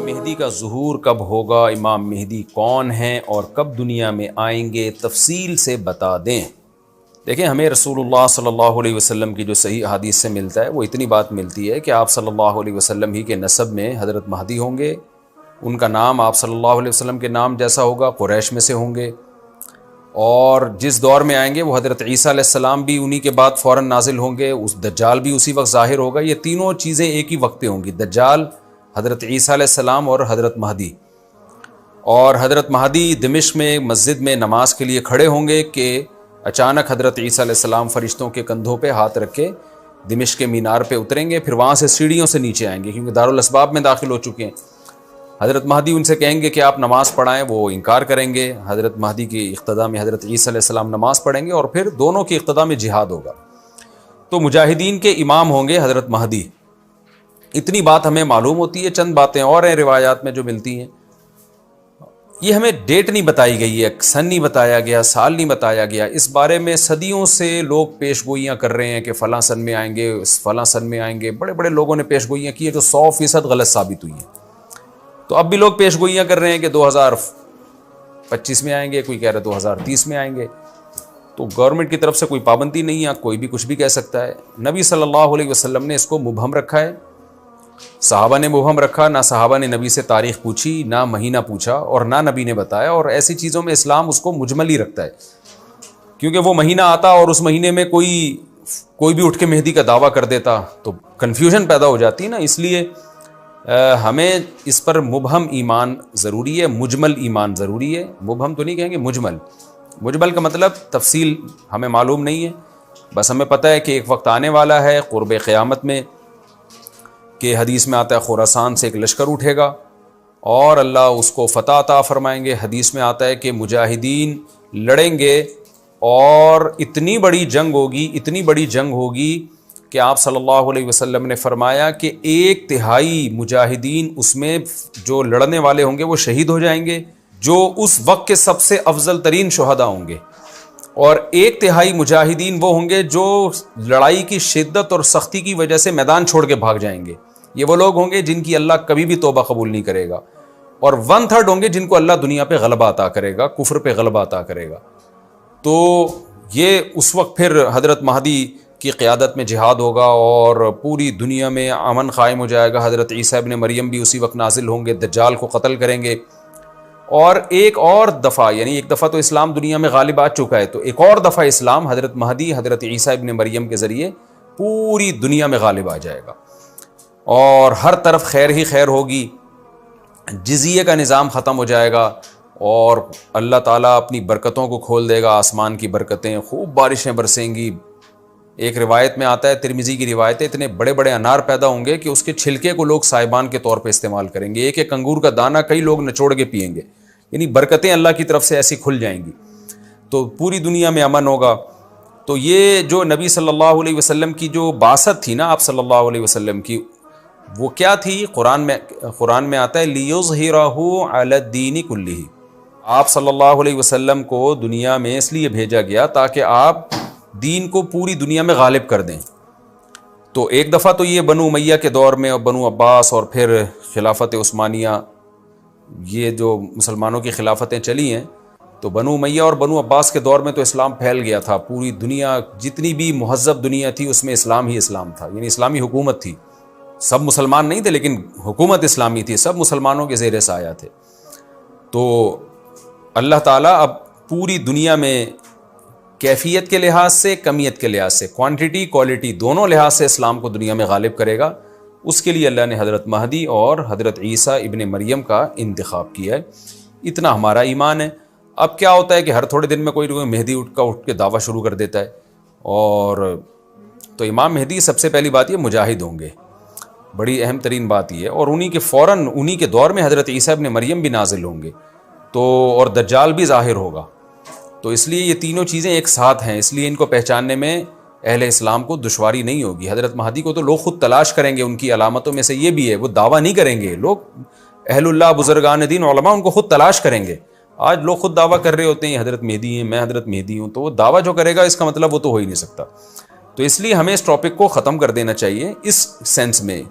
مہدی کا ظہور کب ہوگا، امام مہدی کون ہیں اور کب دنیا میں آئیں گے، تفصیل سے بتا دیں۔ دیکھیں، ہمیں رسول اللہ صلی اللہ علیہ وسلم کی جو صحیح حدیث سے ملتا ہے وہ اتنی بات ملتی ہے کہ آپ صلی اللہ علیہ وسلم ہی کے نسب میں حضرت مہدی ہوں گے، ان کا نام آپ صلی اللہ علیہ وسلم کے نام جیسا ہوگا، قریش میں سے ہوں گے، اور جس دور میں آئیں گے وہ حضرت عیسیٰ علیہ السلام بھی انہی کے بعد فوراً نازل ہوں گے، اس دجال بھی اسی وقت ظاہر ہوگا۔ یہ تینوں چیزیں ایک ہی وقت پہ ہوں گی، دجال، حضرت عیسیٰ علیہ السلام اور حضرت مہدی۔ اور حضرت مہدی دمشق میں مسجد میں نماز کے لیے کھڑے ہوں گے کہ اچانک حضرت عیسیٰ علیہ السلام فرشتوں کے کندھوں پہ ہاتھ رکھ کے دمشق کے مینار پہ اتریں گے، پھر وہاں سے سیڑھیوں سے نیچے آئیں گے کیونکہ دارالاسباب میں داخل ہو چکے ہیں۔ حضرت مہدی ان سے کہیں گے کہ آپ نماز پڑھائیں، وہ انکار کریں گے۔ حضرت مہدی کی اقتداء میں حضرت عیسیٰ علیہ السلام نماز پڑھیں گے اور پھر دونوں کی اقتداء میں جہاد ہوگا۔ تو مجاہدین کے امام ہوں گے حضرت مہدی، اتنی بات ہمیں معلوم ہوتی ہے۔ چند باتیں اور ہیں روایات میں جو ملتی ہیں، یہ ہمیں ڈیٹ نہیں بتائی گئی ہے، سن نہیں بتایا گیا، سال نہیں بتایا گیا۔ اس بارے میں صدیوں سے لوگ پیش گوئیاں کر رہے ہیں کہ فلاں سن میں آئیں گے، فلاں سن میں آئیں گے۔ بڑے بڑے لوگوں نے پیش گوئیاں کی ہیں جو 100% غلط ثابت ہوئی ہیں۔ تو اب بھی لوگ پیش گوئیاں کر رہے ہیں کہ 2025 میں آئیں گے، کوئی کہہ رہا ہے 2030 میں آئیں گے۔ تو گورنمنٹ کی طرف سے کوئی پابندی نہیں ہے، کوئی بھی کچھ بھی کہہ سکتا ہے۔ نبی صلی اللہ علیہ وسلم نے اس کو مبہم رکھا ہے، صحابہ نے مبہم رکھا، نہ صحابہ نے نبی سے تاریخ پوچھی، نہ مہینہ پوچھا، اور نہ نبی نے بتایا۔ اور ایسی چیزوں میں اسلام اس کو مجمل ہی رکھتا ہے، کیونکہ وہ مہینہ آتا اور اس مہینے میں کوئی بھی اٹھ کے مہدی کا دعویٰ کر دیتا تو کنفیوژن پیدا ہو جاتی نا۔ اس لیے ہمیں اس پر مبہم ایمان ضروری ہے، مجمل ایمان ضروری ہے۔ مبہم تو نہیں کہیں گے، مجمل۔ مجمل کا مطلب تفصیل ہمیں معلوم نہیں ہے، بس ہمیں پتہ ہے کہ ایک وقت آنے والا ہے قرب قیامت میں کہ حدیث میں آتا ہے خراسان سے ایک لشکر اٹھے گا اور اللہ اس کو فتح عطا فرمائیں گے۔ حدیث میں آتا ہے کہ مجاہدین لڑیں گے اور اتنی بڑی جنگ ہوگی کہ آپ صلی اللہ علیہ وسلم نے فرمایا کہ 1/3 مجاہدین اس میں جو لڑنے والے ہوں گے وہ شہید ہو جائیں گے، جو اس وقت کے سب سے افضل ترین شہداء ہوں گے، اور 1/3 مجاہدین وہ ہوں گے جو لڑائی کی شدت اور سختی کی وجہ سے میدان چھوڑ کے بھاگ جائیں گے۔ یہ وہ لوگ ہوں گے جن کی اللہ کبھی بھی توبہ قبول نہیں کرے گا، اور 1/3 ہوں گے جن کو اللہ دنیا پہ غلبہ عطا کرے گا، کفر پہ غلبہ عطا کرے گا۔ تو یہ اس وقت پھر حضرت مہدی کی قیادت میں جہاد ہوگا اور پوری دنیا میں امن قائم ہو جائے گا۔ حضرت عیسیٰ ابن مریم بھی اسی وقت نازل ہوں گے، دجال کو قتل کریں گے، اور ایک اور دفعہ، یعنی ایک دفعہ تو اسلام دنیا میں غالب آ چکا ہے، تو ایک اور دفعہ اسلام حضرت مہدی حضرت عیسیٰ ابن مریم کے ذریعے پوری دنیا میں غالب آ جائے گا، اور ہر طرف خیر ہی خیر ہوگی، جزیے کا نظام ختم ہو جائے گا، اور اللہ تعالیٰ اپنی برکتوں کو کھول دے گا، آسمان کی برکتیں، خوب بارشیں برسیں گی۔ ایک روایت میں آتا ہے، ترمذی کی روایت ہے، اتنے بڑے بڑے انار پیدا ہوں گے کہ اس کے چھلکے کو لوگ سائبان کے طور پہ استعمال کریں گے۔ ایک ایک انگور کا دانہ کئی لوگ نچوڑ کے پئیں گے، یعنی برکتیں اللہ کی طرف سے ایسی کھل جائیں گی، تو پوری دنیا میں امن ہوگا۔ تو یہ جو نبی صلی اللہ علیہ وسلم کی جو بعثت تھی نا، آپ صلی اللہ علیہ وسلم کی، وہ کیا تھی؟ قرآن میں آتا ہے لِيُظْهِرَهُ عَلَى الدِّينِ كُلِّهِ۔ آپ صلی اللہ علیہ وسلم کو دنیا میں اس لیے بھیجا گیا تاکہ آپ دین کو پوری دنیا میں غالب کر دیں۔ تو ایک دفعہ تو یہ بنو امیہ کے دور میں، اور بنو عباس، اور پھر خلافت عثمانیہ، یہ جو مسلمانوں کی خلافتیں چلی ہیں، تو بنو امیہ اور بنو عباس کے دور میں تو اسلام پھیل گیا تھا۔ پوری دنیا، جتنی بھی مہذب دنیا تھی اس میں اسلام ہی اسلام تھا، یعنی اسلامی حکومت تھی۔ سب مسلمان نہیں تھے لیکن حکومت اسلامی تھی، سب مسلمانوں کے زیر سایہ تھے۔ تو اللہ تعالیٰ اب پوری دنیا میں کیفیت کے لحاظ سے، کمیت کے لحاظ سے، کوانٹٹی کوالٹی دونوں لحاظ سے اسلام کو دنیا میں غالب کرے گا۔ اس کے لیے اللہ نے حضرت مہدی اور حضرت عیسیٰ ابن مریم کا انتخاب کیا ہے۔ اتنا ہمارا ایمان ہے۔ اب کیا ہوتا ہے کہ ہر تھوڑے دن میں کوئی مہدی اٹھ کے دعویٰ شروع کر دیتا ہے، اور تو امام مہدی سب سے پہلی بات یہ مجاہد ہوں گے، بڑی اہم ترین بات یہ ہے، اور انہی کے دور میں حضرت عیسیٰ ابن مریم بھی نازل ہوں گے، تو اور دجال بھی ظاہر ہوگا۔ تو اس لیے یہ تینوں چیزیں ایک ساتھ ہیں، اس لیے ان کو پہچاننے میں اہل اسلام کو دشواری نہیں ہوگی۔ حضرت مہدی کو تو لوگ خود تلاش کریں گے، ان کی علامتوں میں سے یہ بھی ہے، وہ دعویٰ نہیں کریں گے، لوگ اہل اللہ، بزرگان دین، علماء ان کو خود تلاش کریں گے۔ آج لوگ خود دعویٰ کر رہے ہوتے ہیں حضرت مہدی ہیں، میں حضرت مہدی ہوں، تو وہ دعویٰ جو کرے گا اس کا مطلب وہ تو ہو ہی نہیں سکتا۔ تو اس لیے ہمیں اس ٹاپک کو ختم کر دینا چاہیے، اس سینس میں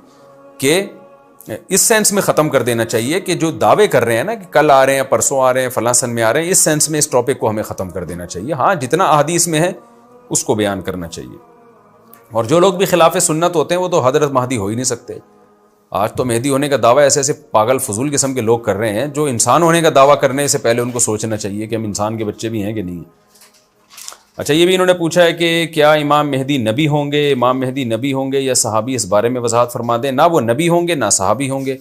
کہ اس سینس میں ختم کر دینا چاہیے کہ جو دعوے کر رہے ہیں نا کہ کل آ رہے ہیں، پرسوں آ رہے ہیں، فلاں سن میں آ رہے ہیں، اس سینس میں اس ٹاپک کو ہمیں ختم کر دینا چاہیے. ہاں جتنا احادیث میں ہے اس کو بیان کرنا چاہیے. اور جو لوگ بھی خلاف سنت ہوتے ہیں وہ تو حضرت مہدی ہو ہی نہیں سکتے. آج تو مہدی ہونے کا دعویٰ ایسے ایسے پاگل فضول قسم کے لوگ کر رہے ہیں جو انسان ہونے کا دعویٰ کرنے سے پہلے ان کو سوچنا چاہیے کہ ہم انسان کے بچے بھی ہیں کہ نہیں. اچھا یہ بھی انہوں نے پوچھا ہے کہ کیا امام مہدی نبی ہوں گے؟ امام مہدی نبی ہوں گے یا صحابی؟ اس بارے میں وضاحت فرما دیں. نہ وہ نبی ہوں گے نہ صحابی ہوں گے،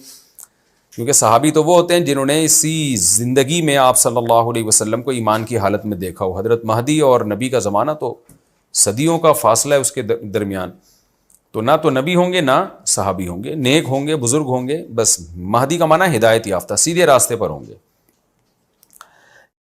کیونکہ صحابی تو وہ ہوتے ہیں جنہوں نے اسی زندگی میں آپ صلی اللہ علیہ وسلم کو ایمان کی حالت میں دیکھا ہو. حضرت مہدی اور نبی کا زمانہ تو صدیوں کا فاصلہ ہے اس کے درمیان، تو نہ تو نبی ہوں گے نہ صحابی ہوں گے. نیک ہوں گے، بزرگ ہوں گے، بس مہدی کا معنی ہدایت یافتہ، سیدھے راستے پر ہوں گے.